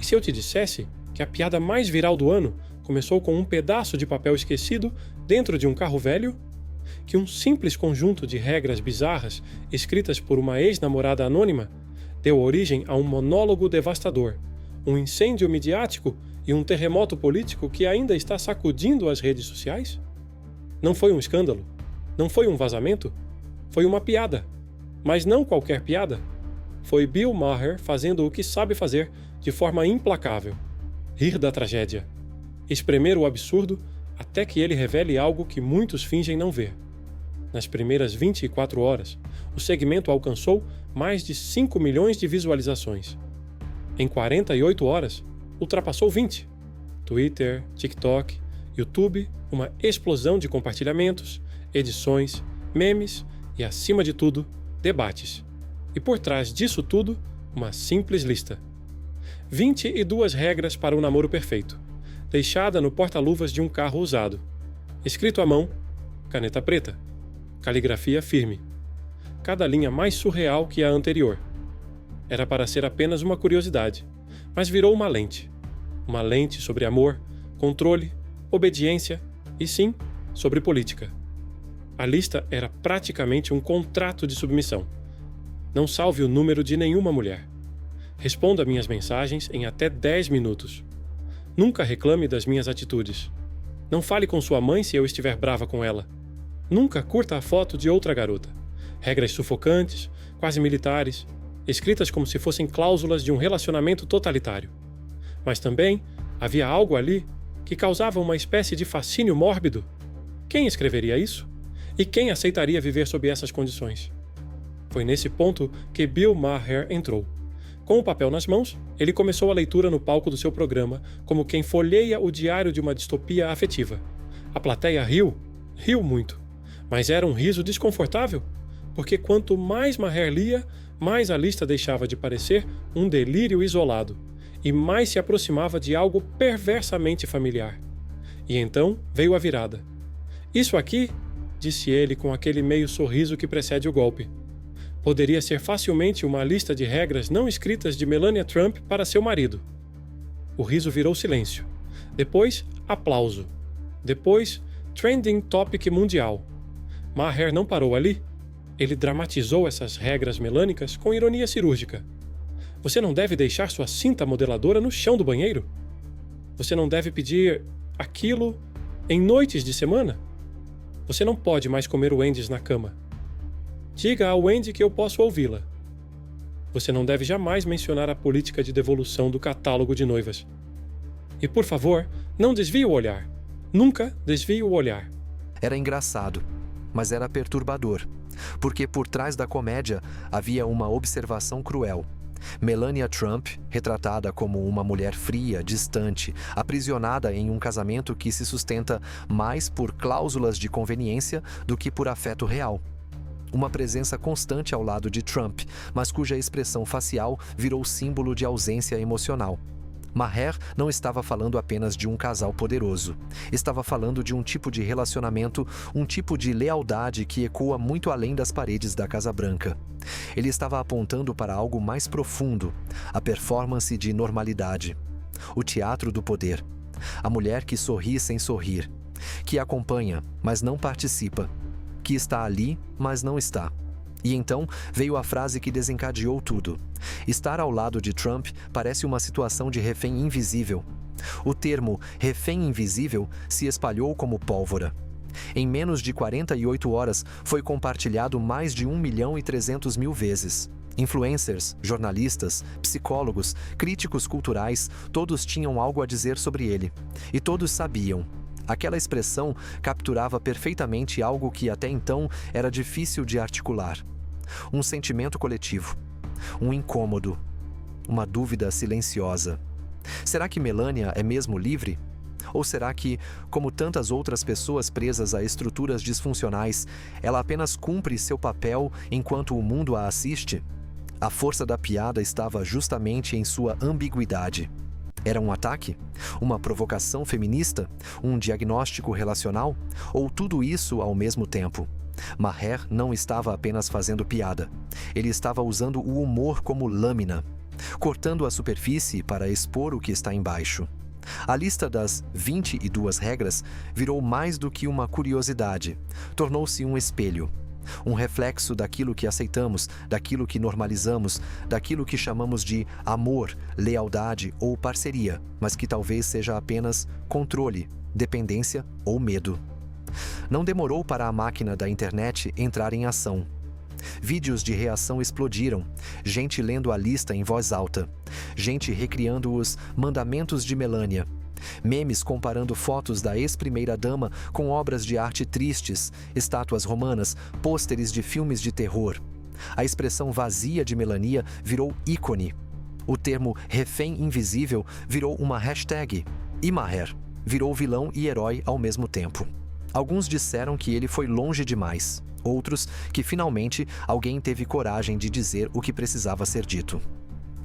se eu te dissesse que a piada mais viral do ano começou com um pedaço de papel esquecido dentro de um carro velho? Que um simples conjunto de regras bizarras escritas por uma ex-namorada anônima deu origem a um monólogo devastador, um incêndio midiático e um terremoto político que ainda está sacudindo as redes sociais? Não foi um escândalo, não foi um vazamento, foi uma piada. Mas não qualquer piada. Foi Bill Maher fazendo o que sabe fazer de forma implacável: rir da tragédia, espremer o absurdo até que ele revele algo que muitos fingem não ver. Nas primeiras 24 horas, o segmento alcançou mais de 5 milhões de visualizações. Em 48 horas, ultrapassou 20. Twitter, TikTok, YouTube, uma explosão de compartilhamentos, edições, memes e, acima de tudo, debates. E por trás disso tudo, uma simples lista. 22 regras para o namoro perfeito, deixada no porta-luvas de um carro usado. Escrito à mão, caneta preta, caligrafia firme. Cada linha mais surreal que a anterior. Era para ser apenas uma curiosidade, mas virou uma lente. Uma lente sobre amor, controle, obediência e, sim, sobre política. A lista era praticamente um contrato de submissão. Não salve o número de nenhuma mulher. Responda minhas mensagens em até 10 minutos. Nunca reclame das minhas atitudes. Não fale com sua mãe se eu estiver brava com ela. Nunca curta a foto de outra garota. Regras sufocantes, quase militares, escritas como se fossem cláusulas de um relacionamento totalitário. Mas também havia algo ali que causava uma espécie de fascínio mórbido. Quem escreveria isso? E quem aceitaria viver sob essas condições? Foi nesse ponto que Bill Maher entrou. Com o papel nas mãos, ele começou a leitura no palco do seu programa, como quem folheia o diário de uma distopia afetiva. A plateia riu muito. Mas era um riso desconfortável, porque quanto mais Maher lia, mais a lista deixava de parecer um delírio isolado, e mais se aproximava de algo perversamente familiar. E então veio a virada. Isso aqui, disse ele com aquele meio sorriso que precede o golpe, poderia ser facilmente uma lista de regras não escritas de Melania Trump para seu marido. O riso virou silêncio. Depois, aplauso. Depois, trending topic mundial. Maher não parou ali. Ele dramatizou essas regras melânicas com ironia cirúrgica. Você não deve deixar sua cinta modeladora no chão do banheiro? Você não deve pedir aquilo em noites de semana? Você não pode mais comer Wendy's na cama. Diga a Wendy que eu posso ouvi-la. Você não deve jamais mencionar a política de devolução do catálogo de noivas. E por favor, não desvie o olhar. Nunca desvie o olhar. Era engraçado, mas era perturbador, porque por trás da comédia havia uma observação cruel. Melania Trump, retratada como uma mulher fria, distante, aprisionada em um casamento que se sustenta mais por cláusulas de conveniência do que por afeto real. Uma presença constante ao lado de Trump, mas cuja expressão facial virou símbolo de ausência emocional. Maher não estava falando apenas de um casal poderoso. Estava falando de um tipo de relacionamento, um tipo de lealdade que ecoa muito além das paredes da Casa Branca. Ele estava apontando para algo mais profundo, a performance de normalidade. O teatro do poder. A mulher que sorri sem sorrir. Que acompanha, mas não participa. Que está ali, mas não está. E então veio a frase que desencadeou tudo. Estar ao lado de Trump parece uma situação de refém invisível. O termo refém invisível se espalhou como pólvora. Em menos de 48 horas foi compartilhado mais de 1.300.000 vezes. Influencers, jornalistas, psicólogos, críticos culturais, todos tinham algo a dizer sobre ele. E todos sabiam. Aquela expressão capturava perfeitamente algo que até então era difícil de articular. Um sentimento coletivo. Um incômodo. Uma dúvida silenciosa. Será que Melania é mesmo livre? Ou será que, como tantas outras pessoas presas a estruturas disfuncionais, ela apenas cumpre seu papel enquanto o mundo a assiste? A força da piada estava justamente em sua ambiguidade. Era um ataque? Uma provocação feminista? Um diagnóstico relacional? Ou tudo isso ao mesmo tempo? Maher não estava apenas fazendo piada. Ele estava usando o humor como lâmina. cortando a superfície para expor o que está embaixo. A lista das 22 regras virou mais do que uma curiosidade, tornou-se um espelho. Um reflexo daquilo que aceitamos, daquilo que normalizamos, daquilo que chamamos de amor, lealdade ou parceria, mas que talvez seja apenas controle, dependência ou medo. Não demorou para a máquina da internet entrar em ação. Vídeos de reação explodiram, gente lendo a lista em voz alta, gente recriando os mandamentos de Melania, memes comparando fotos da ex-primeira-dama com obras de arte tristes, estátuas romanas, pôsteres de filmes de terror. A expressão vazia de Melania virou ícone. O termo refém invisível virou uma hashtag. E Maher virou vilão e herói ao mesmo tempo. Alguns disseram que ele foi longe demais. Outros que finalmente alguém teve coragem de dizer o que precisava ser dito.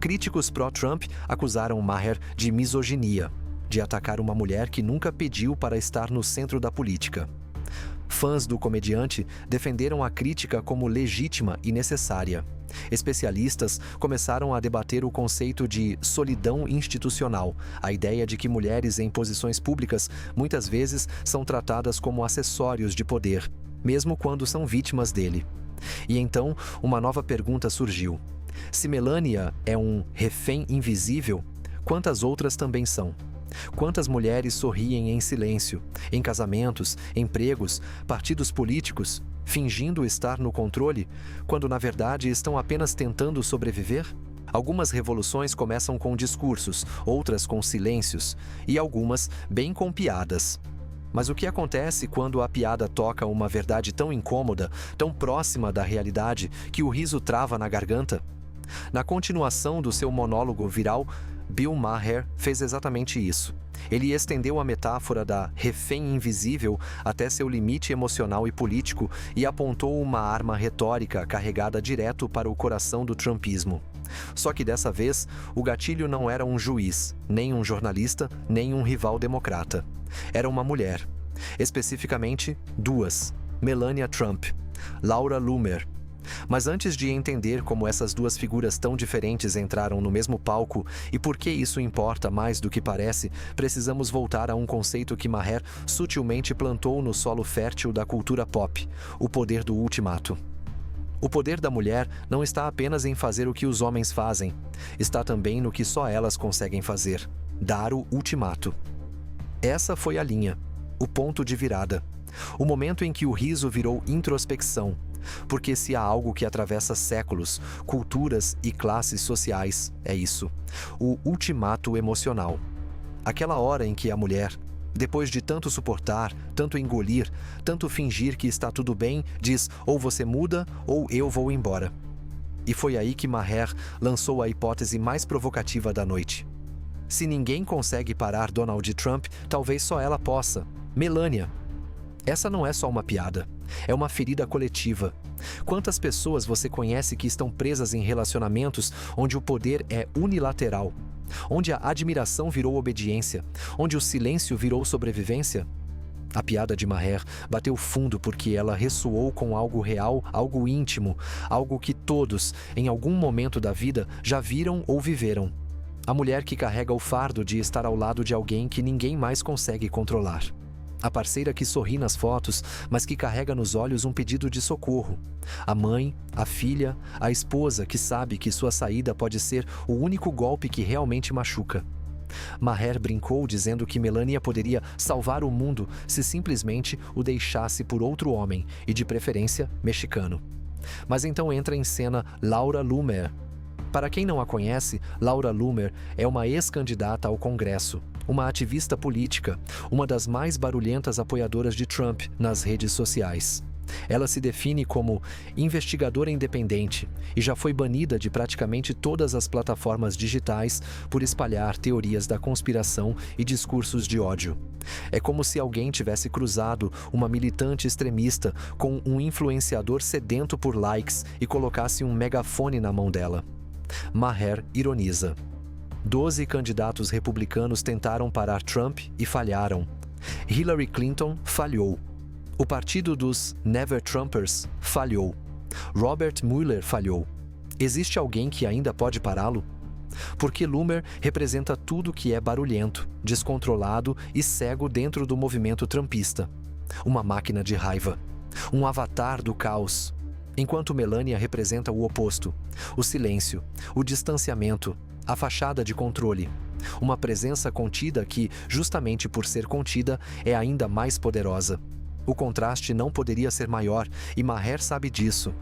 Críticos pró-Trump acusaram Maher de misoginia, de atacar uma mulher que nunca pediu para estar no centro da política. Fãs do comediante defenderam a crítica como legítima e necessária. Especialistas começaram a debater o conceito de solidão institucional, a ideia de que mulheres em posições públicas muitas vezes são tratadas como acessórios de poder, mesmo quando são vítimas dele. E então, uma nova pergunta surgiu. Se Melania é um refém invisível, quantas outras também são? Quantas mulheres sorriem em silêncio, em casamentos, empregos, partidos políticos, fingindo estar no controle, quando na verdade estão apenas tentando sobreviver? Algumas revoluções começam com discursos, outras com silêncios, e algumas bem com piadas. Mas o que acontece quando a piada toca uma verdade tão incômoda, tão próxima da realidade, que o riso trava na garganta? Na continuação do seu monólogo viral, Bill Maher fez exatamente isso. Ele estendeu a metáfora da refém invisível até seu limite emocional e político e apontou uma arma retórica carregada direto para o coração do trumpismo. Só que dessa vez, o gatilho não era um juiz, nem um jornalista, nem um rival democrata. Era uma mulher. Especificamente, duas. Melania Trump, Laura Loomer. Mas antes de entender como essas duas figuras tão diferentes entraram no mesmo palco e por que isso importa mais do que parece, precisamos voltar a um conceito que Maher sutilmente plantou no solo fértil da cultura pop: o poder do ultimato. O poder da mulher não está apenas em fazer o que os homens fazem, está também no que só elas conseguem fazer: dar o ultimato. Essa foi a linha, o ponto de virada, o momento em que o riso virou introspecção. Porque se há algo que atravessa séculos, culturas e classes sociais, é isso: o ultimato emocional. Aquela hora em que a mulher, depois de tanto suportar, tanto engolir, tanto fingir que está tudo bem, diz: ou você muda ou eu vou embora. E foi aí que Maher lançou a hipótese mais provocativa da noite. Se ninguém consegue parar Donald Trump, talvez só ela possa: Melania. Essa não é só uma piada, é uma ferida coletiva. Quantas pessoas você conhece que estão presas em relacionamentos onde o poder é unilateral, onde a admiração virou obediência, onde o silêncio virou sobrevivência? A piada de Maher bateu fundo porque ela ressoou com algo real, algo íntimo, algo que todos, em algum momento da vida, já viram ou viveram. A mulher que carrega o fardo de estar ao lado de alguém que ninguém mais consegue controlar. A parceira que sorri nas fotos, mas que carrega nos olhos um pedido de socorro. A mãe, a filha, a esposa que sabe que sua saída pode ser o único golpe que realmente machuca. Maher brincou dizendo que Melania poderia salvar o mundo se simplesmente o deixasse por outro homem, e de preferência mexicano. Mas então entra em cena Laura Loomer. Para quem não a conhece, Laura Loomer é uma ex-candidata ao Congresso, uma ativista política, uma das mais barulhentas apoiadoras de Trump nas redes sociais. Ela se define como investigadora independente e já foi banida de praticamente todas as plataformas digitais por espalhar teorias da conspiração e discursos de ódio. É como se alguém tivesse cruzado uma militante extremista com um influenciador sedento por likes e colocasse um megafone na mão dela. Maher ironiza: 12 candidatos republicanos tentaram parar Trump e falharam. Hillary Clinton falhou. O partido dos Never Trumpers falhou. Robert Mueller falhou. Existe alguém que ainda pode pará-lo? Porque Loomer representa tudo que é barulhento, descontrolado e cego dentro do movimento trumpista. Uma máquina de raiva. Um avatar do caos. Enquanto Melania representa o oposto. O silêncio, o distanciamento, a fachada de controle. Uma presença contida que, justamente por ser contida, é ainda mais poderosa. O contraste não poderia ser maior e Maher sabe disso.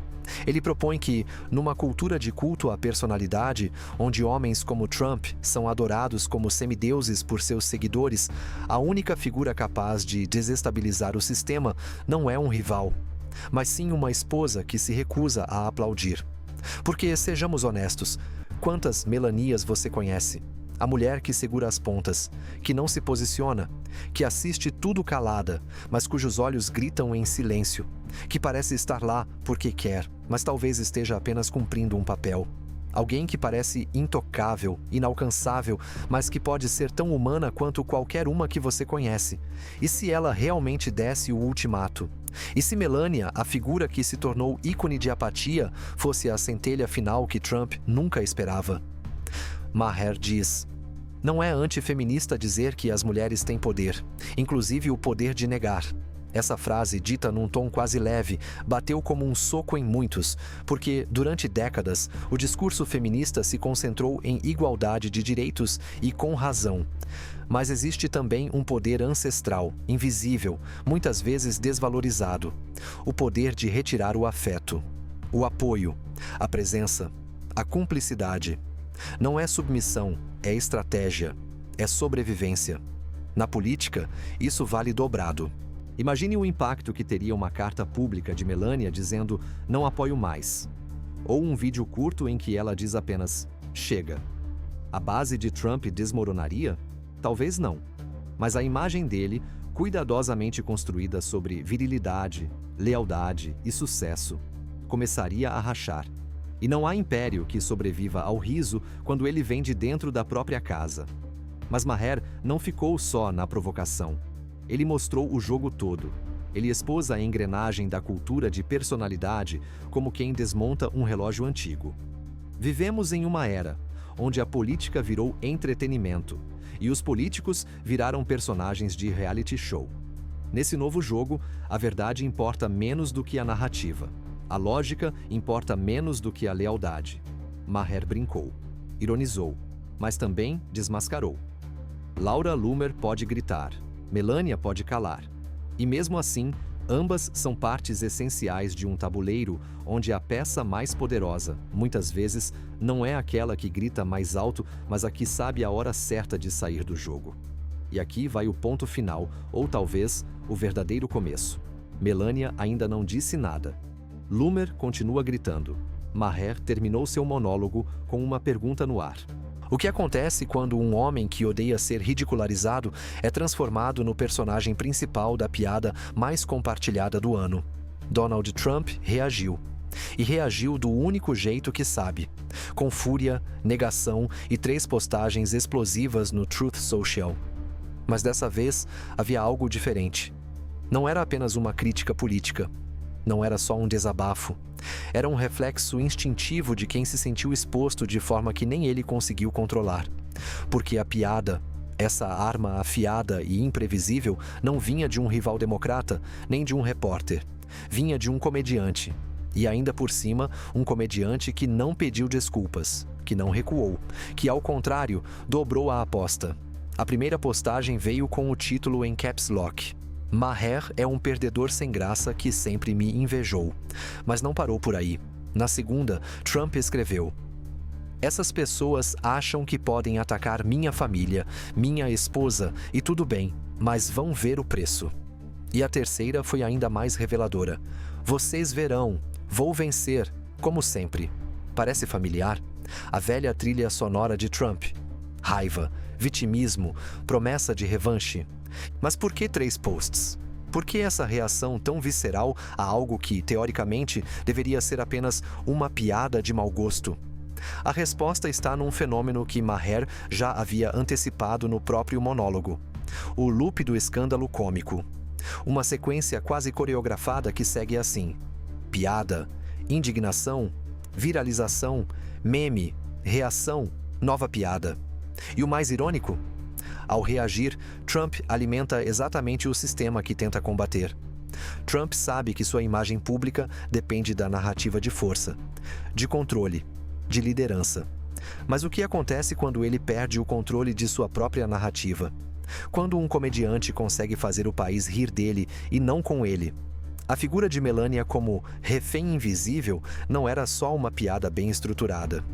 Ele propõe que, numa cultura de culto à personalidade, onde homens como Trump são adorados como semideuses por seus seguidores, a única figura capaz de desestabilizar o sistema não é um rival, mas sim uma esposa que se recusa a aplaudir. Porque, sejamos honestos, quantas Melanias você conhece? A mulher que segura as pontas, que não se posiciona, que assiste tudo calada, mas cujos olhos gritam em silêncio, que parece estar lá porque quer, mas talvez esteja apenas cumprindo um papel. Alguém que parece intocável, inalcançável, mas que pode ser tão humana quanto qualquer uma que você conhece. E se ela realmente desse o ultimato? E se Melania, a figura que se tornou ícone de apatia, fosse a centelha final que Trump nunca esperava? Maher diz: não é antifeminista dizer que as mulheres têm poder, inclusive o poder de negar. Essa frase, dita num tom quase leve, bateu como um soco em muitos, porque, durante décadas, o discurso feminista se concentrou em igualdade de direitos e com razão. Mas existe também um poder ancestral, invisível, muitas vezes desvalorizado. O poder de retirar o afeto, o apoio, a presença, a cumplicidade. Não é submissão, é estratégia, é sobrevivência. Na política, isso vale dobrado. Imagine o impacto que teria uma carta pública de Melania dizendo "não apoio mais", ou um vídeo curto em que ela diz apenas "chega". A base de Trump desmoronaria? Talvez não. Mas a imagem dele, cuidadosamente construída sobre virilidade, lealdade e sucesso, começaria a rachar. E não há império que sobreviva ao riso quando ele vem de dentro da própria casa. Mas Maher não ficou só na provocação. Ele mostrou o jogo todo. Ele expôs a engrenagem da cultura de personalidade como quem desmonta um relógio antigo. Vivemos em uma era onde a política virou entretenimento e os políticos viraram personagens de reality show. Nesse novo jogo, a verdade importa menos do que a narrativa. A lógica importa menos do que a lealdade. Maher brincou, ironizou, mas também desmascarou. Laura Loomer pode gritar, Melania pode calar. E mesmo assim, ambas são partes essenciais de um tabuleiro onde a peça mais poderosa, muitas vezes, não é aquela que grita mais alto, mas a que sabe a hora certa de sair do jogo. E aqui vai o ponto final, ou talvez o verdadeiro começo. Melania ainda não disse nada. Loomer continua gritando. Maher terminou seu monólogo com uma pergunta no ar. O que acontece quando um homem que odeia ser ridicularizado é transformado no personagem principal da piada mais compartilhada do ano? Donald Trump reagiu. E reagiu do único jeito que sabe, com fúria, negação e 3 postagens explosivas no Truth Social. Mas dessa vez havia algo diferente. Não era apenas uma crítica política. Não era só um desabafo. Era um reflexo instintivo de quem se sentiu exposto de forma que nem ele conseguiu controlar. Porque a piada, essa arma afiada e imprevisível, não vinha de um rival democrata, nem de um repórter. Vinha de um comediante. E ainda por cima, um comediante que não pediu desculpas, que não recuou, que ao contrário, dobrou a aposta. A primeira postagem veio com o título em caps lock. Maher é um perdedor sem graça que sempre me invejou. Mas não parou por aí. Na segunda, Trump escreveu: essas pessoas acham que podem atacar minha família, minha esposa, e tudo bem, mas vão ver o preço. E a terceira foi ainda mais reveladora. Vocês verão, vou vencer, como sempre. Parece familiar? A velha trilha sonora de Trump. Raiva, vitimismo, promessa de revanche. Mas por que 3 posts? Por que essa reação tão visceral a algo que, teoricamente, deveria ser apenas uma piada de mau gosto? A resposta está num fenômeno que Maher já havia antecipado no próprio monólogo: o loop do escândalo cômico. Uma sequência quase coreografada que segue assim: piada, indignação, viralização, meme, reação, Nova piada. E o mais irônico? Ao reagir, Trump alimenta exatamente o sistema que tenta combater. Trump sabe que sua imagem pública depende da narrativa de força, de controle, de liderança. Mas o que acontece quando ele perde o controle de sua própria narrativa? Quando um comediante consegue fazer o país rir dele e não com ele? A figura de Melania como refém invisível não era só uma piada bem estruturada.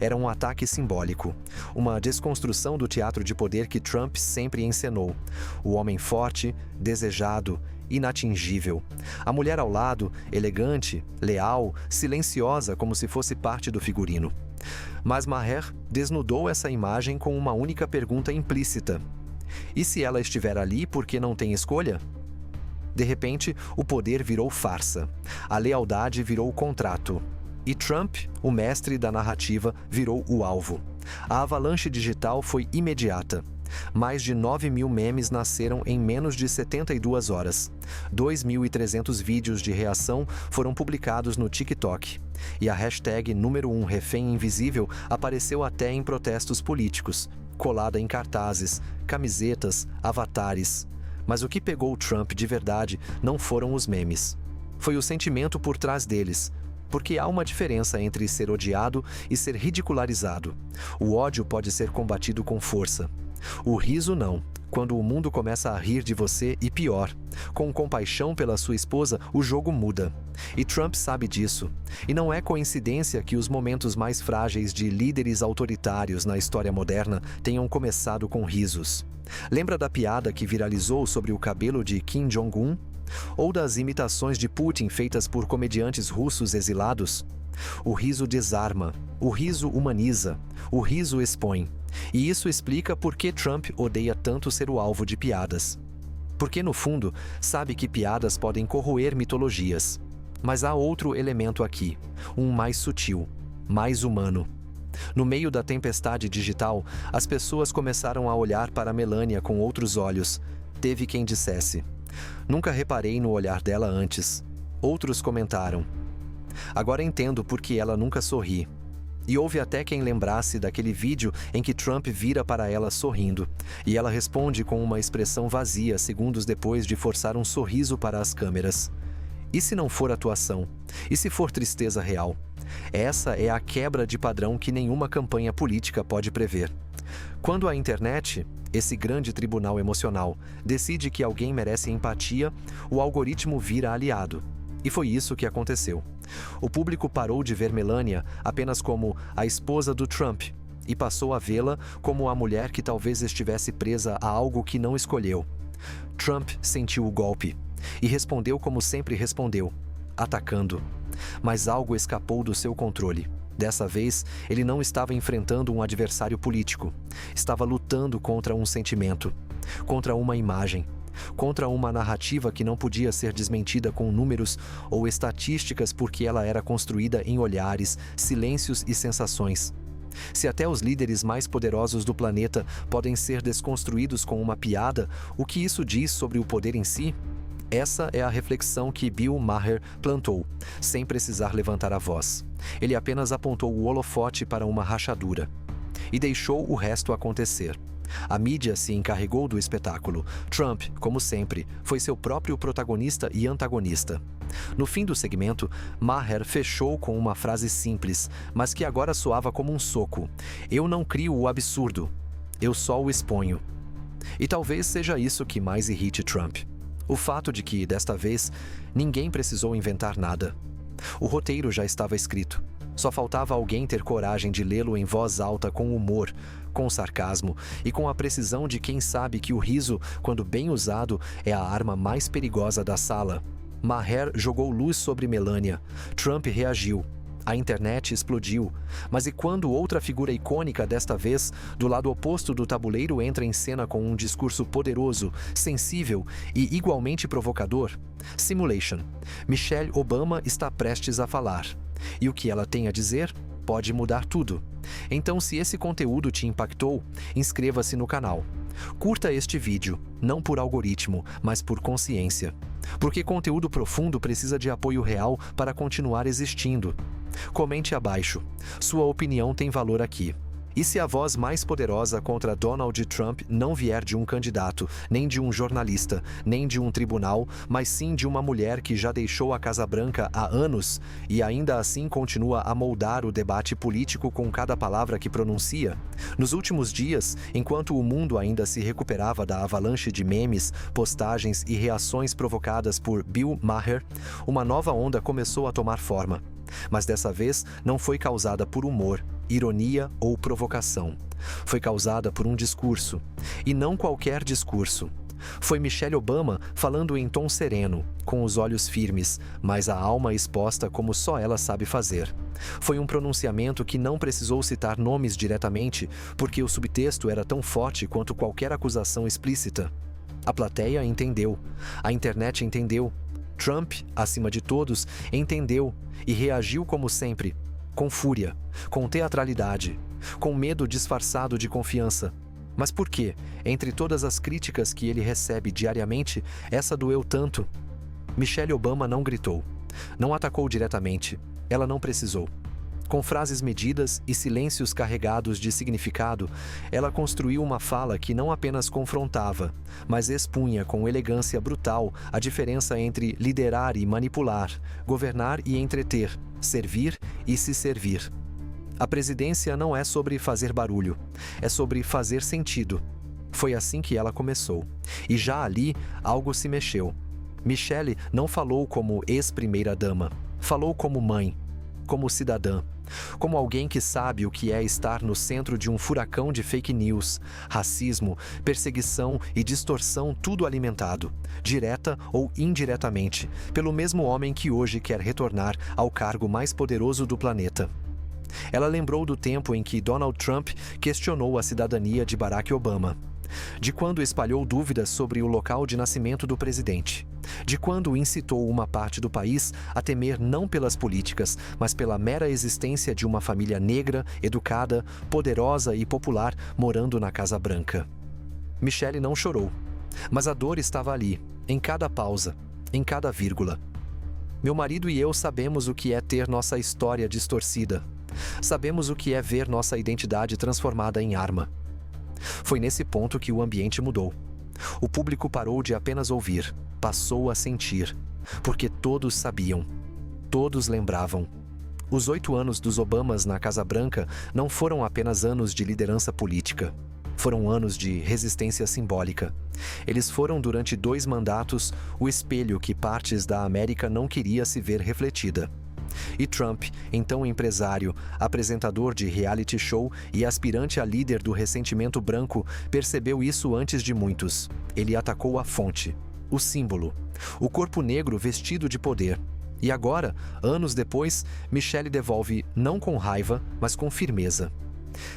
Era um ataque simbólico, uma desconstrução do teatro de poder que Trump sempre encenou. O homem forte, desejado, inatingível. A mulher ao lado, elegante, leal, silenciosa como se fosse parte do figurino. Mas Maher desnudou essa imagem com uma única pergunta implícita. E se ela estiver ali porque não tem escolha? De repente, o poder virou farsa. A lealdade virou contrato. E Trump, o mestre da narrativa, virou o alvo. A avalanche digital foi imediata. Mais de 9.000 memes nasceram em menos de 72 horas. 2.300 vídeos de reação foram publicados no TikTok. E a hashtag número 1 refém invisível apareceu até em protestos políticos, colada em cartazes, camisetas, avatares. Mas o que pegou o Trump de verdade não foram os memes. Foi o sentimento por trás deles. Porque há uma diferença entre ser odiado e ser ridicularizado. O ódio pode ser combatido com força. O riso não. Quando o mundo começa a rir de você e pior, com compaixão pela sua esposa, o jogo muda. E Trump sabe disso. E não é coincidência que os momentos mais frágeis de líderes autoritários na história moderna tenham começado com risos. Lembra da piada que viralizou sobre o cabelo de Kim Jong-un? Ou das imitações de Putin feitas por comediantes russos exilados? O riso desarma, o riso humaniza, o riso expõe. E isso explica por que Trump odeia tanto ser o alvo de piadas. Porque, no fundo, sabe que piadas podem corroer mitologias. Mas há outro elemento aqui, um mais sutil, mais humano. No meio da tempestade digital, as pessoas começaram a olhar para Melania com outros olhos. Teve quem dissesse: "Nunca reparei no olhar dela antes." Outros comentaram: "Agora entendo por que ela nunca sorri." E houve até quem lembrasse daquele vídeo em que Trump vira para ela sorrindo, e ela responde com uma expressão vazia segundos depois de forçar um sorriso para as câmeras. E se não for atuação? E se for tristeza real? Essa é a quebra de padrão que nenhuma campanha política pode prever. Quando a internet, esse grande tribunal emocional, decide que alguém merece empatia, o algoritmo vira aliado. E foi isso que aconteceu. O público parou de ver Melania apenas como a esposa do Trump e passou a vê-la como a mulher que talvez estivesse presa a algo que não escolheu. Trump sentiu o golpe e respondeu como sempre respondeu, atacando. Mas algo escapou do seu controle. Dessa vez, ele não estava enfrentando um adversário político. Estava lutando contra um sentimento, contra uma imagem, contra uma narrativa que não podia ser desmentida com números ou estatísticas porque ela era construída em olhares, silêncios e sensações. Se até os líderes mais poderosos do planeta podem ser desconstruídos com uma piada, o que isso diz sobre o poder em si? Essa é a reflexão que Bill Maher plantou, sem precisar levantar a voz. Ele apenas apontou o holofote para uma rachadura e deixou o resto acontecer. A mídia se encarregou do espetáculo. Trump, como sempre, foi seu próprio protagonista e antagonista. No fim do segmento, Maher fechou com uma frase simples, mas que agora soava como um soco. "Eu não crio o absurdo, eu só o exponho." E talvez seja isso que mais irrite Trump. O fato de que, desta vez, ninguém precisou inventar nada. O roteiro já estava escrito. Só faltava alguém ter coragem de lê-lo em voz alta com humor, com sarcasmo e com a precisão de quem sabe que o riso, quando bem usado, é a arma mais perigosa da sala. Maher jogou luz sobre Melania. Trump reagiu. A internet explodiu. Mas e quando outra figura icônica, desta vez, do lado oposto do tabuleiro, entra em cena com um discurso poderoso, sensível e igualmente provocador? Simulation. Michelle Obama está prestes a falar. E o que ela tem a dizer pode mudar tudo. Então, se esse conteúdo te impactou, inscreva-se no canal. Curta este vídeo, não por algoritmo, mas por consciência. Porque conteúdo profundo precisa de apoio real para continuar existindo. Comente abaixo. Sua opinião tem valor aqui. E se a voz mais poderosa contra Donald Trump não vier de um candidato, nem de um jornalista, nem de um tribunal, mas sim de uma mulher que já deixou a Casa Branca há anos e ainda assim continua a moldar o debate político com cada palavra que pronuncia? Nos últimos dias, enquanto o mundo ainda se recuperava da avalanche de memes, postagens e reações provocadas por Bill Maher, uma nova onda começou a tomar forma. Mas dessa vez não foi causada por humor, ironia ou provocação. Foi causada por um discurso. E não qualquer discurso. Foi Michelle Obama falando em tom sereno, com os olhos firmes, mas a alma exposta como só ela sabe fazer. Foi um pronunciamento que não precisou citar nomes diretamente, porque o subtexto era tão forte quanto qualquer acusação explícita. A plateia entendeu. A internet entendeu. Trump, acima de todos, entendeu e reagiu como sempre, com fúria, com teatralidade, com medo disfarçado de confiança. Mas por que, entre todas as críticas que ele recebe diariamente, essa doeu tanto? Michelle Obama não gritou, não atacou diretamente, ela não precisou. Com frases medidas e silêncios carregados de significado, ela construiu uma fala que não apenas confrontava, mas expunha com elegância brutal a diferença entre liderar e manipular, governar e entreter, servir e se servir. A presidência não é sobre fazer barulho, é sobre fazer sentido. Foi assim que ela começou. E já ali, algo se mexeu. Michelle não falou como ex-primeira-dama, falou como mãe, como cidadã, como alguém que sabe o que é estar no centro de um furacão de fake news, racismo, perseguição e distorção, tudo alimentado, direta ou indiretamente, pelo mesmo homem que hoje quer retornar ao cargo mais poderoso do planeta. Ela lembrou do tempo em que Donald Trump questionou a cidadania de Barack Obama, de quando espalhou dúvidas sobre o local de nascimento do presidente, de quando incitou uma parte do país a temer não pelas políticas, mas pela mera existência de uma família negra, educada, poderosa e popular morando na Casa Branca. Michelle não chorou, mas a dor estava ali, em cada pausa, em cada vírgula. Meu marido e eu sabemos o que é ter nossa história distorcida. Sabemos o que é ver nossa identidade transformada em arma. Foi nesse ponto que o ambiente mudou. O público parou de apenas ouvir, passou a sentir, porque todos sabiam, todos lembravam. Os 8 anos dos Obamas na Casa Branca não foram apenas anos de liderança política. Foram anos de resistência simbólica. Eles foram, durante 2 mandatos, o espelho que partes da América não queria se ver refletida. E Trump, então empresário, apresentador de reality show e aspirante a líder do ressentimento branco, percebeu isso antes de muitos. Ele atacou a fonte, o símbolo, o corpo negro vestido de poder. E agora, anos depois, Michelle devolve não com raiva, mas com firmeza.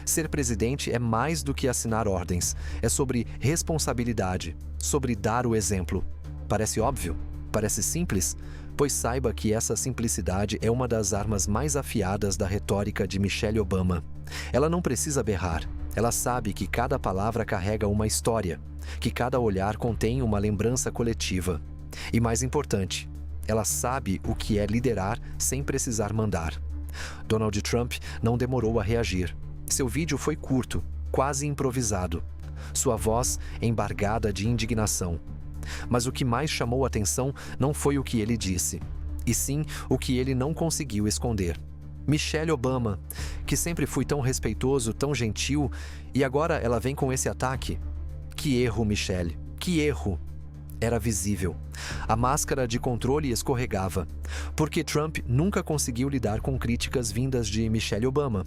Ser presidente é mais do que assinar ordens. É sobre responsabilidade, sobre dar o exemplo. Parece óbvio? Parece simples? Pois saiba que essa simplicidade é uma das armas mais afiadas da retórica de Michelle Obama. Ela não precisa berrar. Ela sabe que cada palavra carrega uma história, que cada olhar contém uma lembrança coletiva. E mais importante, ela sabe o que é liderar sem precisar mandar. Donald Trump não demorou a reagir. Seu vídeo foi curto, quase improvisado. Sua voz embargada de indignação. Mas o que mais chamou a atenção não foi o que ele disse, e sim o que ele não conseguiu esconder. Michelle Obama, que sempre foi tão respeitoso, tão gentil, e agora ela vem com esse ataque? Que erro, Michelle, que erro! Era visível. A máscara de controle escorregava, porque Trump nunca conseguiu lidar com críticas vindas de Michelle Obama.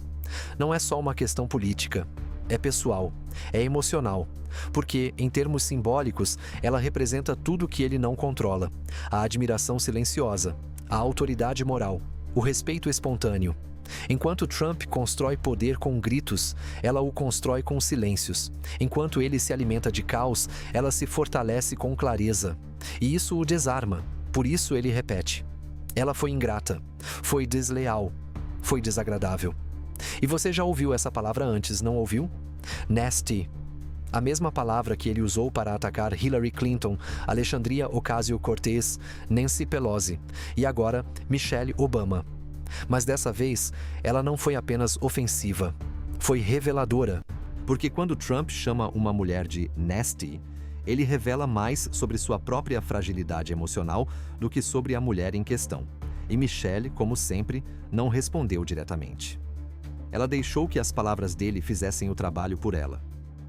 Não é só uma questão política. É pessoal, é emocional, porque, em termos simbólicos, ela representa tudo que ele não controla: a admiração silenciosa, a autoridade moral, o respeito espontâneo. Enquanto Trump constrói poder com gritos, ela o constrói com silêncios. Enquanto ele se alimenta de caos, ela se fortalece com clareza. E isso o desarma. Por isso ele repete: ela foi ingrata, foi desleal, foi desagradável. E você já ouviu essa palavra antes, não ouviu? Nasty. A mesma palavra que ele usou para atacar Hillary Clinton, Alexandria Ocasio-Cortez, Nancy Pelosi e agora Michelle Obama. Mas dessa vez, ela não foi apenas ofensiva. foi reveladora, porque quando Trump chama uma mulher de nasty, ele revela mais sobre sua própria fragilidade emocional do que sobre a mulher em questão. E Michelle, como sempre, não respondeu diretamente. Ela deixou que as palavras dele fizessem o trabalho por ela.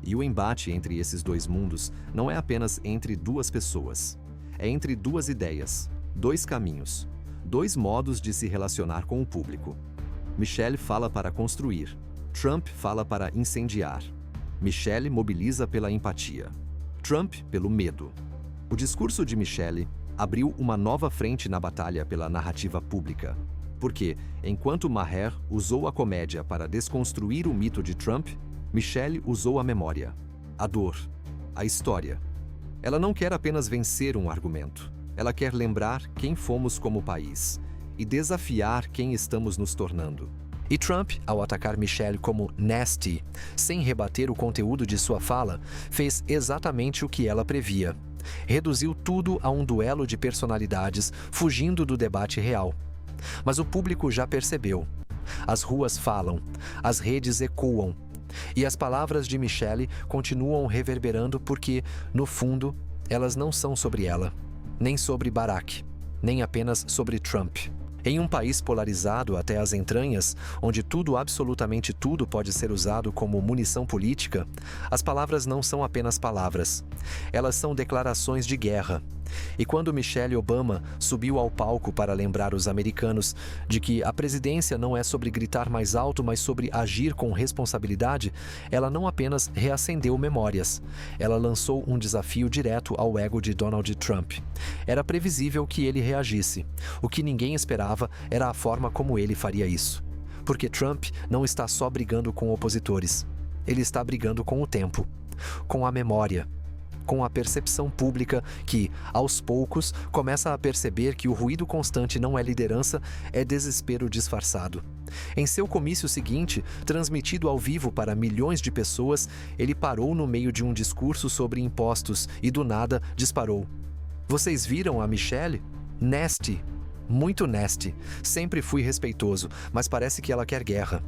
E o embate entre esses dois mundos não é apenas entre duas pessoas. É entre duas ideias, dois caminhos, dois modos de se relacionar com o público. Michelle fala para construir. Trump fala para incendiar. Michelle mobiliza pela empatia. Trump pelo medo. O discurso de Michelle abriu uma nova frente na batalha pela narrativa pública. Porque, enquanto Maher usou a comédia para desconstruir o mito de Trump, Michelle usou a memória, a dor, a história. Ela não quer apenas vencer um argumento. Ela quer lembrar quem fomos como país e desafiar quem estamos nos tornando. E Trump, ao atacar Michelle como nasty, sem rebater o conteúdo de sua fala, fez exatamente o que ela previa. Reduziu tudo a um duelo de personalidades, fugindo do debate real. Mas o público já percebeu. As ruas falam, as redes ecoam, e as palavras de Michelle continuam reverberando porque, no fundo, elas não são sobre ela, nem sobre Barack, nem apenas sobre Trump. Em um país polarizado até as entranhas, onde tudo, absolutamente tudo, pode ser usado como munição política, as palavras não são apenas palavras. Elas são declarações de guerra. E quando Michelle Obama subiu ao palco para lembrar os americanos de que a presidência não é sobre gritar mais alto, mas sobre agir com responsabilidade, ela não apenas reacendeu memórias, ela lançou um desafio direto ao ego de Donald Trump. Era previsível que ele reagisse. O que ninguém esperava era a forma como ele faria isso. Porque Trump não está só brigando com opositores. Ele está brigando com o tempo, com a memória, com a percepção pública que, aos poucos, começa a perceber que o ruído constante não é liderança, é desespero disfarçado. Em seu comício seguinte, transmitido ao vivo para milhões de pessoas, ele parou no meio de um discurso sobre impostos e, do nada, disparou. Vocês viram a Michelle? Nasty. Muito nasty. Sempre fui respeitoso, mas parece que ela quer guerra.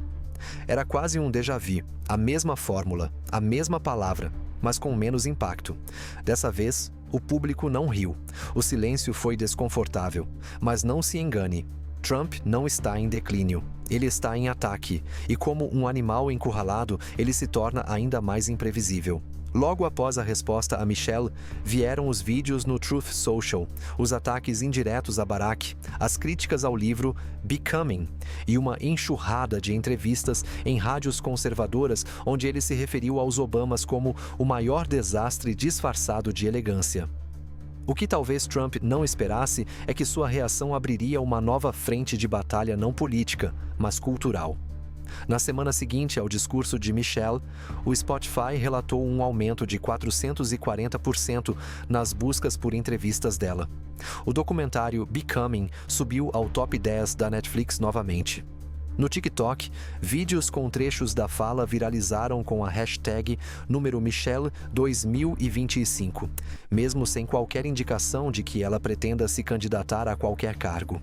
Era quase um déjà vu, a mesma fórmula, a mesma palavra, mas com menos impacto. Dessa vez, o público não riu. O silêncio foi desconfortável. Mas não se engane, Trump não está em declínio. Ele está em ataque. E como um animal encurralado, ele se torna ainda mais imprevisível. Logo após a resposta a Michelle, vieram os vídeos no Truth Social, os ataques indiretos a Barack, as críticas ao livro Becoming e uma enxurrada de entrevistas em rádios conservadoras onde ele se referiu aos Obamas como o maior desastre disfarçado de elegância. O que talvez Trump não esperasse é que sua reação abriria uma nova frente de batalha não política, mas cultural. Na semana seguinte ao discurso de Michelle, o Spotify relatou um aumento de 440% nas buscas por entrevistas dela. O documentário Becoming subiu ao top 10 da Netflix novamente. No TikTok, vídeos com trechos da fala viralizaram com a hashtag número Michelle 2025, mesmo sem qualquer indicação de que ela pretenda se candidatar a qualquer cargo.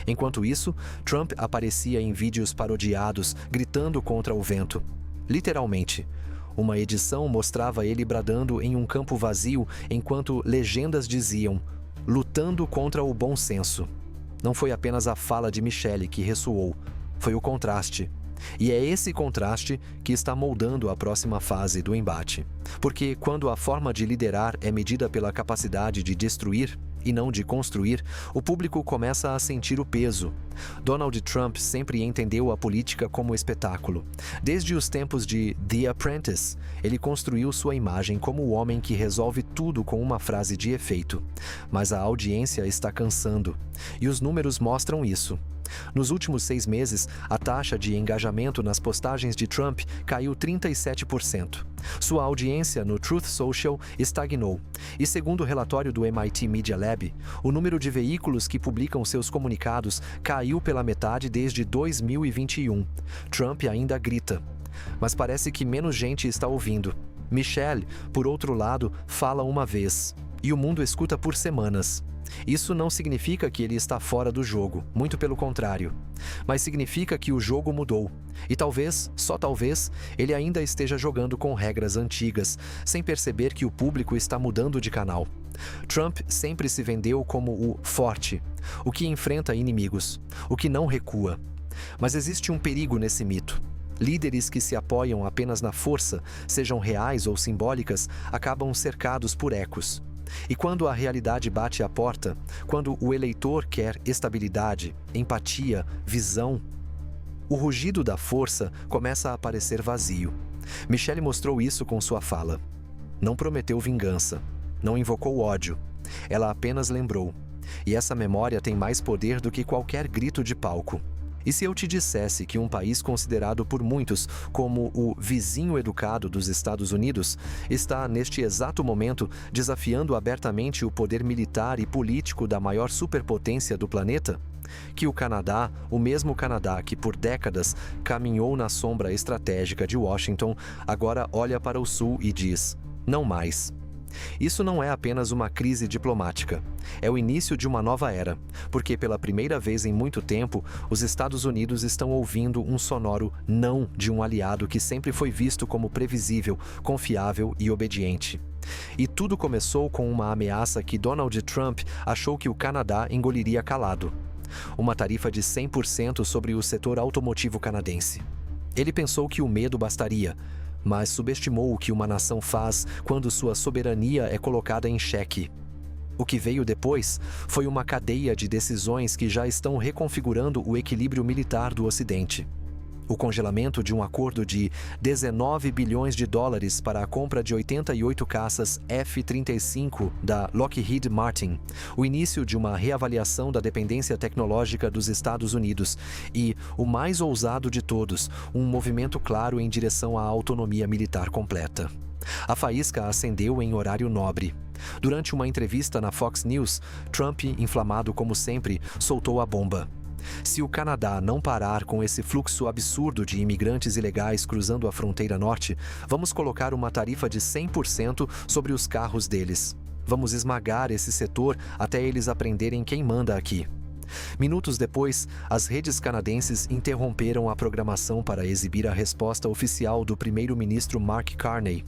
Enquanto isso, Trump aparecia em vídeos parodiados, gritando contra o vento. Literalmente. Uma edição mostrava ele bradando em um campo vazio enquanto legendas diziam "lutando contra o bom senso". Não foi apenas a fala de Michelle que ressoou, foi o contraste. E é esse contraste que está moldando a próxima fase do embate. Porque quando a forma de liderar é medida pela capacidade de destruir, e não de construir, o público começa a sentir o peso. Donald Trump sempre entendeu a política como espetáculo. Desde os tempos de The Apprentice, ele construiu sua imagem como o homem que resolve tudo com uma frase de efeito. Mas a audiência está cansando, e os números mostram isso. Nos últimos 6 meses, a taxa de engajamento nas postagens de Trump caiu 37%. Sua audiência no Truth Social estagnou. E segundo o relatório do MIT Media Lab, o número de veículos que publicam seus comunicados caiu pela metade desde 2021. Trump ainda grita. Mas parece que menos gente está ouvindo. Michelle, por outro lado, fala uma vez. E o mundo escuta por semanas. Isso não significa que ele está fora do jogo, muito pelo contrário. Mas significa que o jogo mudou. E talvez, só talvez, ele ainda esteja jogando com regras antigas, sem perceber que o público está mudando de canal. Trump sempre se vendeu como o forte, o que enfrenta inimigos, o que não recua. Mas existe um perigo nesse mito. Líderes que se apoiam apenas na força, sejam reais ou simbólicas, acabam cercados por ecos. E quando a realidade bate à porta, quando o eleitor quer estabilidade, empatia, visão, o rugido da força começa a parecer vazio. Michelle mostrou isso com sua fala. Não prometeu vingança, não invocou ódio. Ela apenas lembrou. E essa memória tem mais poder do que qualquer grito de palco. E se eu te dissesse que um país considerado por muitos como o vizinho educado dos Estados Unidos está, neste exato momento, desafiando abertamente o poder militar e político da maior superpotência do planeta? Que o Canadá, o mesmo Canadá que por décadas caminhou na sombra estratégica de Washington, agora olha para o sul e diz: não mais. Isso não é apenas uma crise diplomática. É o início de uma nova era, porque pela primeira vez em muito tempo, os Estados Unidos estão ouvindo um sonoro não de um aliado que sempre foi visto como previsível, confiável e obediente. E tudo começou com uma ameaça que Donald Trump achou que o Canadá engoliria calado. Uma tarifa de 100% sobre o setor automotivo canadense. Ele pensou que o medo bastaria, mas subestimou o que uma nação faz quando sua soberania é colocada em xeque. O que veio depois foi uma cadeia de decisões que já estão reconfigurando o equilíbrio militar do Ocidente. O congelamento de um acordo de 19 bilhões de dólares para a compra de 88 caças F-35 da Lockheed Martin, o início de uma reavaliação da dependência tecnológica dos Estados Unidos e, o mais ousado de todos, um movimento claro em direção à autonomia militar completa. A faísca acendeu em horário nobre. Durante uma entrevista na Fox News, Trump, inflamado como sempre, soltou a bomba. Se o Canadá não parar com esse fluxo absurdo de imigrantes ilegais cruzando a fronteira norte, vamos colocar uma tarifa de 100% sobre os carros deles. Vamos esmagar esse setor até eles aprenderem quem manda aqui. Minutos depois, as redes canadenses interromperam a programação para exibir a resposta oficial do primeiro-ministro Mark Carney.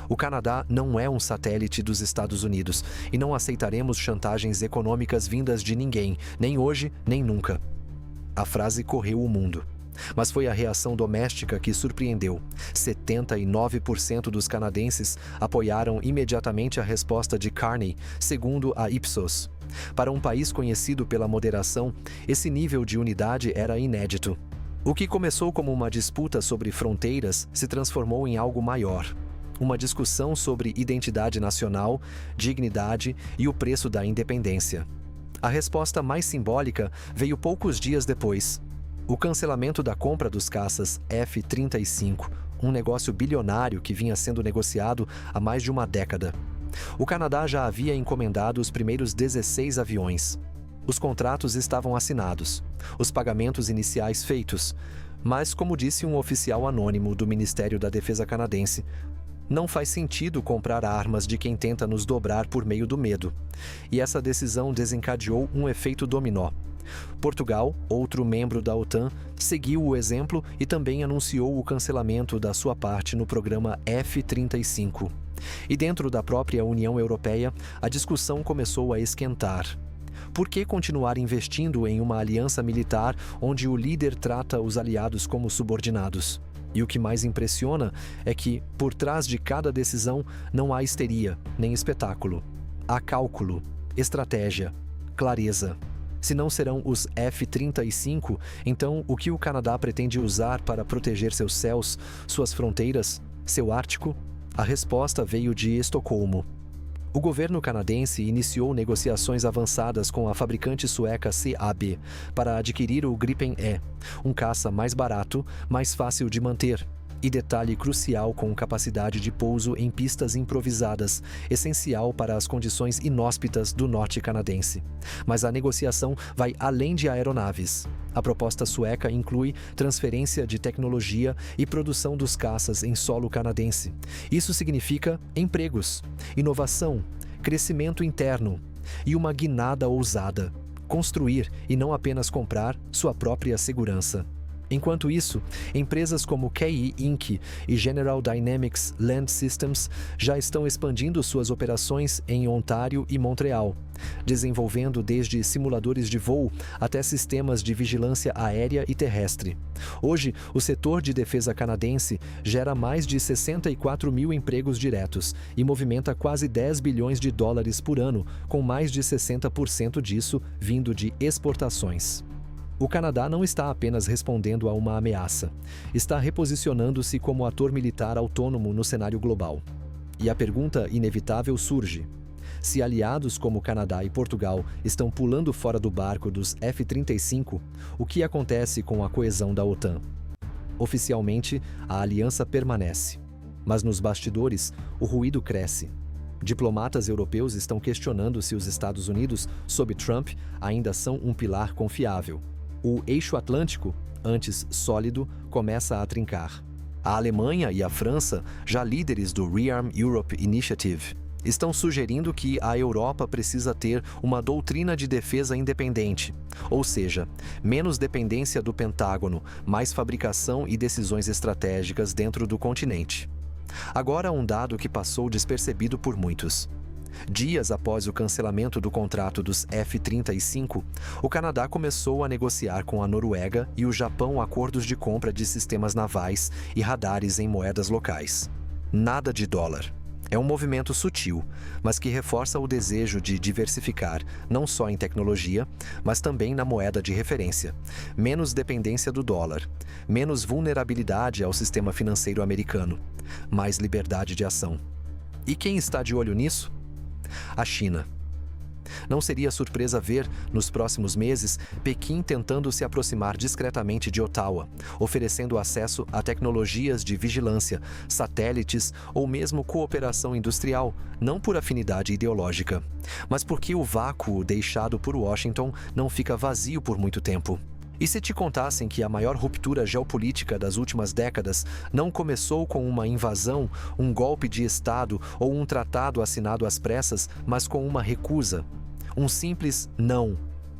O Canadá não é um satélite dos Estados Unidos e não aceitaremos chantagens econômicas vindas de ninguém, nem hoje, nem nunca. A frase correu o mundo. Mas foi a reação doméstica que surpreendeu. 79% dos canadenses apoiaram imediatamente a resposta de Carney, segundo a Ipsos. Para um país conhecido pela moderação, esse nível de unidade era inédito. O que começou como uma disputa sobre fronteiras se transformou em algo maior. Uma discussão sobre identidade nacional, dignidade e o preço da independência. A resposta mais simbólica veio poucos dias depois. O cancelamento da compra dos caças F-35, um negócio bilionário que vinha sendo negociado há mais de uma década. O Canadá já havia encomendado os primeiros 16 aviões. Os contratos estavam assinados, os pagamentos iniciais feitos, mas, como disse um oficial anônimo do Ministério da Defesa canadense, não faz sentido comprar armas de quem tenta nos dobrar por meio do medo. E essa decisão desencadeou um efeito dominó. Portugal, outro membro da OTAN, seguiu o exemplo e também anunciou o cancelamento da sua parte no programa F-35. E dentro da própria União Europeia, a discussão começou a esquentar. Por que continuar investindo em uma aliança militar onde o líder trata os aliados como subordinados? E o que mais impressiona é que, por trás de cada decisão, não há histeria, nem espetáculo. Há cálculo, estratégia, clareza. Se não serão os F-35, então o que o Canadá pretende usar para proteger seus céus, suas fronteiras, seu Ártico? A resposta veio de Estocolmo. O governo canadense iniciou negociações avançadas com a fabricante sueca CAB para adquirir o Gripen E, um caça mais barato, mais fácil de manter e detalhe crucial com capacidade de pouso em pistas improvisadas, essencial para as condições inóspitas do norte canadense. Mas a negociação vai além de aeronaves. A proposta sueca inclui transferência de tecnologia e produção dos caças em solo canadense. Isso significa empregos, inovação, crescimento interno e uma guinada ousada: construir e não apenas comprar sua própria segurança. Enquanto isso, empresas como KE Inc. e General Dynamics Land Systems já estão expandindo suas operações em Ontário e Montreal, desenvolvendo desde simuladores de voo até sistemas de vigilância aérea e terrestre. Hoje, o setor de defesa canadense gera mais de 64 mil empregos diretos e movimenta quase 10 bilhões de dólares por ano, com mais de 60% disso vindo de exportações. O Canadá não está apenas respondendo a uma ameaça, está reposicionando-se como ator militar autônomo no cenário global. E a pergunta inevitável surge: se aliados como Canadá e Portugal estão pulando fora do barco dos F-35, o que acontece com a coesão da OTAN? Oficialmente, a aliança permanece, mas nos bastidores, o ruído cresce. Diplomatas europeus estão questionando se os Estados Unidos, sob Trump, ainda são um pilar confiável. O eixo atlântico, antes sólido, começa a trincar. A Alemanha e a França, já líderes do Rearm Europe Initiative, estão sugerindo que a Europa precisa ter uma doutrina de defesa independente, ou seja, menos dependência do Pentágono, mais fabricação e decisões estratégicas dentro do continente. Agora, um dado que passou despercebido por muitos. Dias após o cancelamento do contrato dos F-35, o Canadá começou a negociar com a Noruega e o Japão acordos de compra de sistemas navais e radares em moedas locais. Nada de dólar. É um movimento sutil, mas que reforça o desejo de diversificar, não só em tecnologia, mas também na moeda de referência. Menos dependência do dólar, menos vulnerabilidade ao sistema financeiro americano, mais liberdade de ação. E quem está de olho nisso? A China. Não seria surpresa ver, nos próximos meses, Pequim tentando se aproximar discretamente de Ottawa, oferecendo acesso a tecnologias de vigilância, satélites ou mesmo cooperação industrial, não por afinidade ideológica, mas porque o vácuo deixado por Washington não fica vazio por muito tempo. E se te contassem que a maior ruptura geopolítica das últimas décadas não começou com uma invasão, um golpe de Estado ou um tratado assinado às pressas, mas com uma recusa? Um simples não.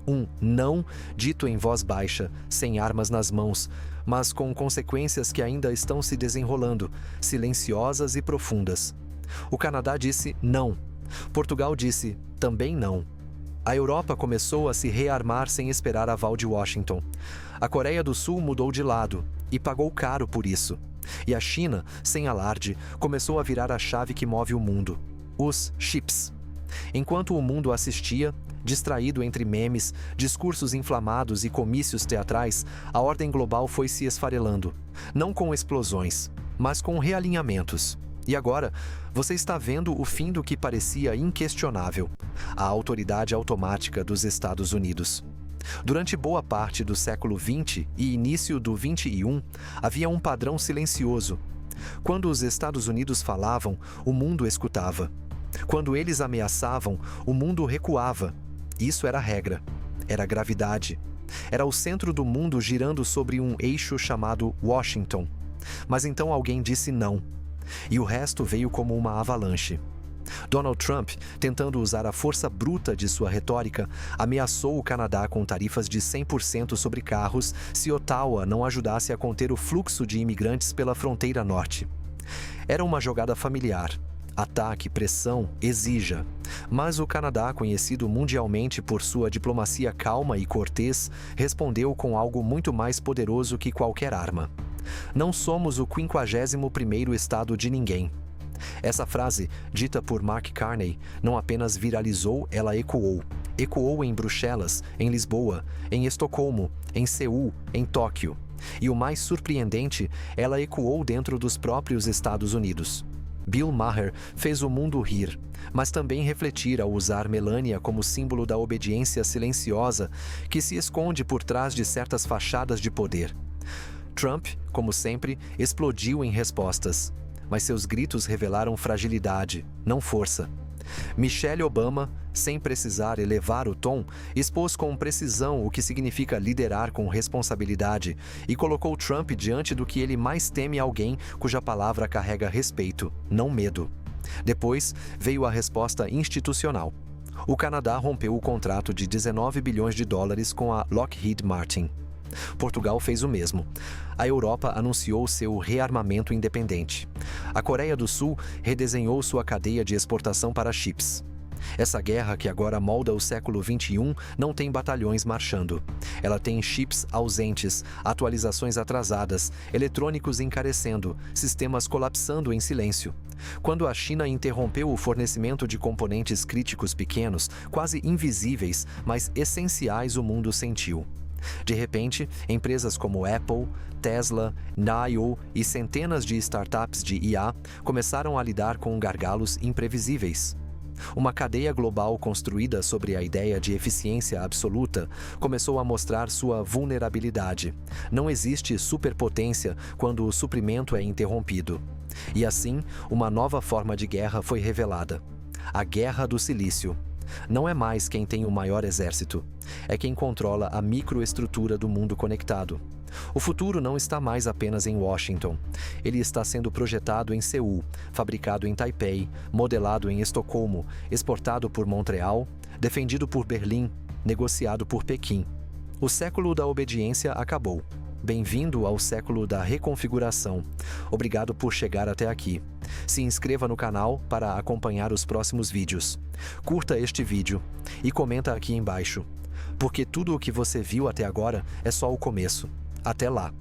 Um não dito em voz baixa, sem armas nas mãos, mas com consequências que ainda estão se desenrolando, silenciosas e profundas. O Canadá disse não. Portugal disse também não. A Europa começou a se rearmar sem esperar aval de Washington. A Coreia do Sul mudou de lado e pagou caro por isso. E a China, sem alarde, começou a virar a chave que move o mundo: os chips. Enquanto o mundo assistia, distraído entre memes, discursos inflamados e comícios teatrais, a ordem global foi se esfarelando, não com explosões, mas com realinhamentos. E agora, você está vendo o fim do que parecia inquestionável: a autoridade automática dos Estados Unidos. Durante boa parte do século XX e início do XXI, havia um padrão silencioso. Quando os Estados Unidos falavam, o mundo escutava. Quando eles ameaçavam, o mundo recuava. Isso era a regra. Era a gravidade. Era o centro do mundo girando sobre um eixo chamado Washington. Mas então alguém disse não. E o resto veio como uma avalanche. Donald Trump, tentando usar a força bruta de sua retórica, ameaçou o Canadá com tarifas de 100% sobre carros se Ottawa não ajudasse a conter o fluxo de imigrantes pela fronteira norte. Era uma jogada familiar. Ataque, pressão, exija. Mas o Canadá, conhecido mundialmente por sua diplomacia calma e cortês, respondeu com algo muito mais poderoso que qualquer arma. Não somos o 51º estado de ninguém. Essa frase, dita por Mark Carney, não apenas viralizou, ela ecoou. Ecoou em Bruxelas, em Lisboa, em Estocolmo, em Seul, em Tóquio. E o mais surpreendente, ela ecoou dentro dos próprios Estados Unidos. Bill Maher fez o mundo rir, mas também refletir ao usar Melania como símbolo da obediência silenciosa que se esconde por trás de certas fachadas de poder. Trump, como sempre, explodiu em respostas, mas seus gritos revelaram fragilidade, não força. Michelle Obama, sem precisar elevar o tom, expôs com precisão o que significa liderar com responsabilidade e colocou Trump diante do que ele mais teme: alguém cuja palavra carrega respeito, não medo. Depois veio a resposta institucional. O Canadá rompeu o contrato de 19 bilhões de dólares com a Lockheed Martin. Portugal fez o mesmo. A Europa anunciou seu rearmamento independente. A Coreia do Sul redesenhou sua cadeia de exportação para chips. Essa guerra, que agora molda o século XXI, não tem batalhões marchando. Ela tem chips ausentes, atualizações atrasadas, eletrônicos encarecendo, sistemas colapsando em silêncio. Quando a China interrompeu o fornecimento de componentes críticos pequenos, quase invisíveis, mas essenciais, o mundo sentiu. De repente, empresas como Apple, Tesla, NIO e centenas de startups de IA começaram a lidar com gargalos imprevisíveis. Uma cadeia global construída sobre a ideia de eficiência absoluta começou a mostrar sua vulnerabilidade. Não existe superpotência quando o suprimento é interrompido. E assim, uma nova forma de guerra foi revelada: a Guerra do Silício. Não é mais quem tem o maior exército, é quem controla a microestrutura do mundo conectado. O futuro não está mais apenas em Washington. Ele está sendo projetado em Seul, fabricado em Taipei, modelado em Estocolmo, exportado por Montreal, defendido por Berlim, negociado por Pequim. O século da obediência acabou. Bem-vindo ao século da reconfiguração. Obrigado por chegar até aqui. Se inscreva no canal para acompanhar os próximos vídeos. Curta este vídeo e comenta aqui embaixo, porque tudo o que você viu até agora é só o começo. Até lá!